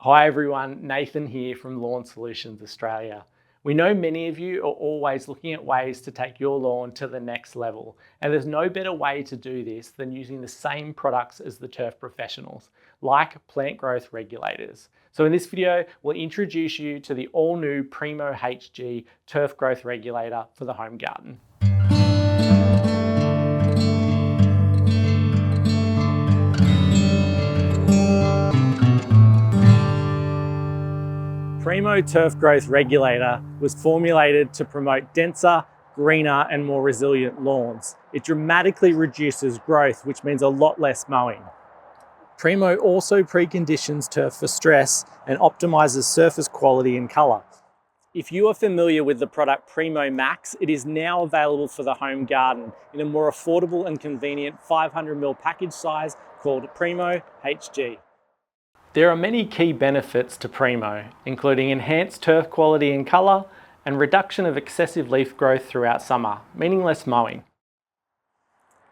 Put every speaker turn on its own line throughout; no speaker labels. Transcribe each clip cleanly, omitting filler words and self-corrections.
Hi everyone, Nathan here from Lawn Solutions Australia. We know many of you are always looking at ways to take your lawn to the next level, and there's no better way to do this than using the same products as the turf professionals, like Plant Growth Regulators. So in this video, we'll introduce you to the all-new Primo HG Turf Growth Regulator for the home garden. Primo Turf Growth Regulator was formulated to promote denser, greener and more resilient lawns. It dramatically reduces growth, which means a lot less mowing. Primo also preconditions turf for stress and optimises surface quality and colour. If you are familiar with the product Primo Maxx, it is now available for the home garden in a more affordable and convenient 500ml package size called Primo HG. There are many key benefits to Primo, including enhanced turf quality and colour and reduction of excessive leaf growth throughout summer, meaning less mowing.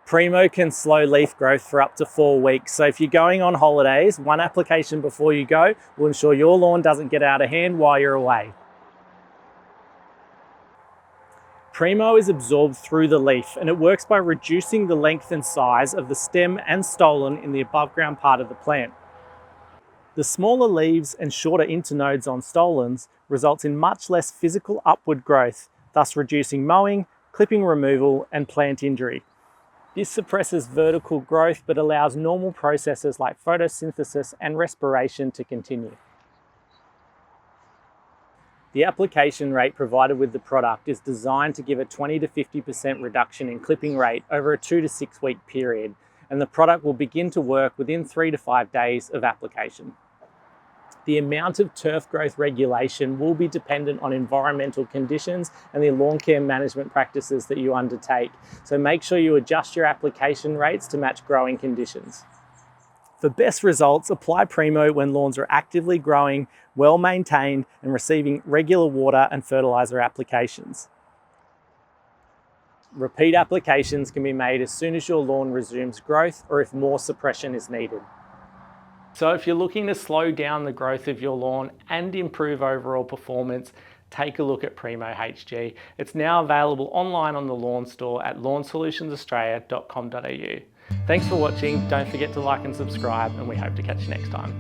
Primo can slow leaf growth for up to 4 weeks, so if you're going on holidays, one application before you go will ensure your lawn doesn't get out of hand while you're away. Primo is absorbed through the leaf and it works by reducing the length and size of the stem and stolon in the above ground part of the plant. The smaller leaves and shorter internodes on stolons results in much less physical upward growth, thus reducing mowing, clipping removal and plant injury. This suppresses vertical growth but allows normal processes like photosynthesis and respiration to continue. The application rate provided with the product is designed to give a 20 to 50% reduction in clipping rate over a 2 to 6 week period, and the product will begin to work within 3 to 5 days of application. The amount of turf growth regulation will be dependent on environmental conditions and the lawn care management practices that you undertake, so make sure you adjust your application rates to match growing conditions. For best results, apply Primo when lawns are actively growing, well maintained and receiving regular water and fertiliser applications. Repeat applications can be made as soon as your lawn resumes growth or if more suppression is needed. So if you're looking to slow down the growth of your lawn and improve overall performance, take a look at Primo HG. It's now available online on the lawn store at lawnsolutionsaustralia.com.au. Thanks for watching, don't forget to like and subscribe, and we hope to catch you next time.